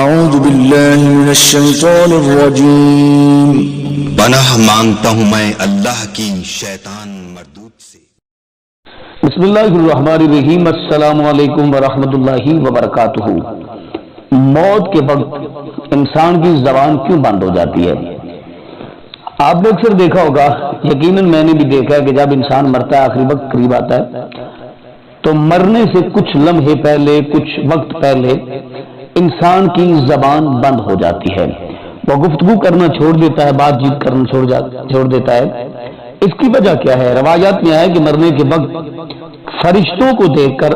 اعوذ باللہ من الشیطان الرجیم۔ پناہ مانگتا ہوں میں اللہ کی شیطان مردود سے۔ بسم اللہ الرحمن الرحیم۔ السلام علیکم ورحمۃ اللہ وبرکاتہ۔ موت کے وقت انسان کی زبان کیوں بند ہو جاتی ہے؟ آپ نے اکثر دیکھا ہوگا، یقیناً میں نے بھی دیکھا ہے کہ جب انسان مرتا ہے، آخری وقت قریب آتا ہے، تو مرنے سے کچھ لمحے پہلے، کچھ وقت پہلے انسان کی زبان بند ہو جاتی ہے، وہ گفتگو کرنا چھوڑ دیتا ہے، بات چیت کرنا چھوڑ دیتا ہے۔ اس کی وجہ کیا ہے؟ روایات میں آیا کہ مرنے کے وقت فرشتوں کو دیکھ کر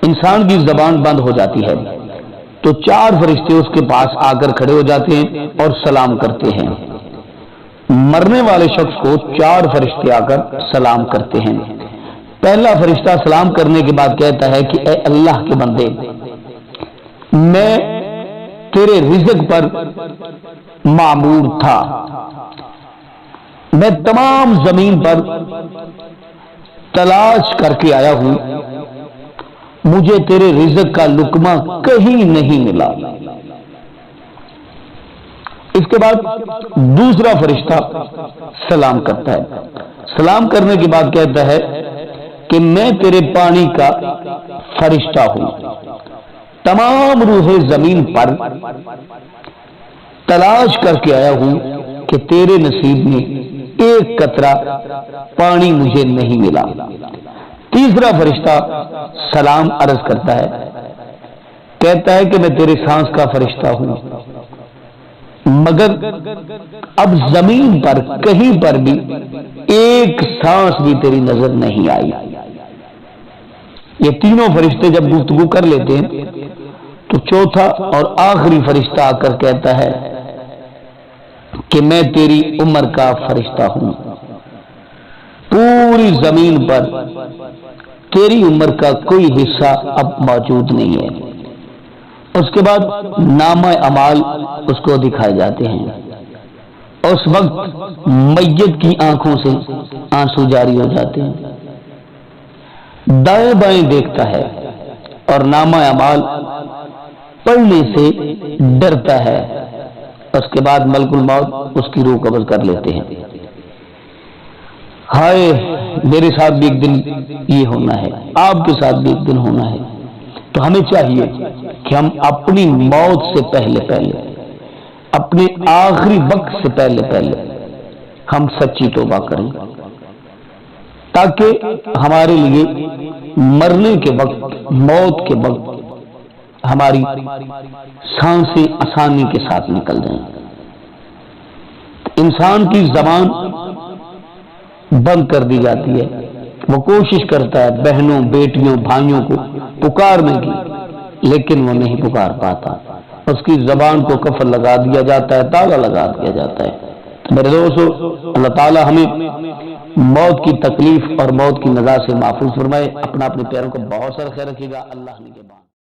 انسان کی زبان بند ہو جاتی ہے، تو 4 فرشتے اس کے پاس آ کر کھڑے ہو جاتے ہیں اور سلام کرتے ہیں۔ مرنے والے شخص کو 4 فرشتے آ کر سلام کرتے ہیں۔ پہلا فرشتہ سلام کرنے کے بعد کہتا ہے کہ اے اللہ کے بندے، میں تیرے رزق پر معمور تھا، میں تمام زمین پر تلاش کر کے آیا ہوں، مجھے تیرے رزق کا لقمہ کہیں نہیں ملا۔ اس کے بعد دوسرا فرشتہ سلام کرتا ہے، سلام کرنے کے بعد کہتا ہے کہ میں تیرے پانی کا فرشتہ ہوں، تمام روح زمین پر تلاش کر کے آیا ہوں کہ تیرے نصیب میں ایک قطرہ پانی مجھے نہیں ملا۔ تیسرا فرشتہ سلام عرض کرتا ہے، کہتا ہے کہ میں تیرے سانس کا فرشتہ ہوں، مگر اب زمین پر کہیں پر بھی ایک سانس بھی تیری نظر نہیں آئی۔ یہ تینوں فرشتے جب گفتگو کر لیتے ہیں تو چوتھا اور آخری فرشتہ آ کر کہتا ہے کہ میں تیری عمر کا فرشتہ ہوں، پوری زمین پر تیری عمر کا کوئی حصہ اب موجود نہیں ہے۔ اس کے بعد نامہ اعمال اس کو دکھائے جاتے ہیں۔ اس وقت میت کی آنکھوں سے آنسو جاری ہو جاتے ہیں، دائیں بائیں دیکھتا ہے اور نامہ اعمال پڑھنے سے ڈرتا ہے۔ اس کے بعد ملک الموت اس کی روح قبض کر لیتے ہیں۔ ہائے، میرے ساتھ بھی ایک دن یہ ہونا ہے، آپ کے ساتھ بھی ایک دن ہونا ہے۔ تو ہمیں چاہیے کہ ہم اپنی موت سے پہلے اپنے آخری وقت سے پہلے ہم سچی توبہ کریں، تاکہ ہمارے لیے مرنے کے وقت، موت کے وقت ہماری سانسیں آسانی کے ساتھ نکل جائیں۔ انسان کی زبان بند کر دی جاتی ہے، وہ کوشش کرتا ہے بہنوں، بیٹیوں، بھائیوں کو پکارنے کی، لیکن وہ نہیں پکار پاتا۔ اس کی زبان کو قفل لگا دیا جاتا ہے، تالا لگا دیا جاتا ہے۔ میرے دوستو، اللہ تعالی ہمیں موت کی تکلیف اور موت کی نزا سے محفوظ فرمائے۔ اپنے پیاروں کو بہت سارا خیر رکھیے گا۔ اللہ نے کے بعد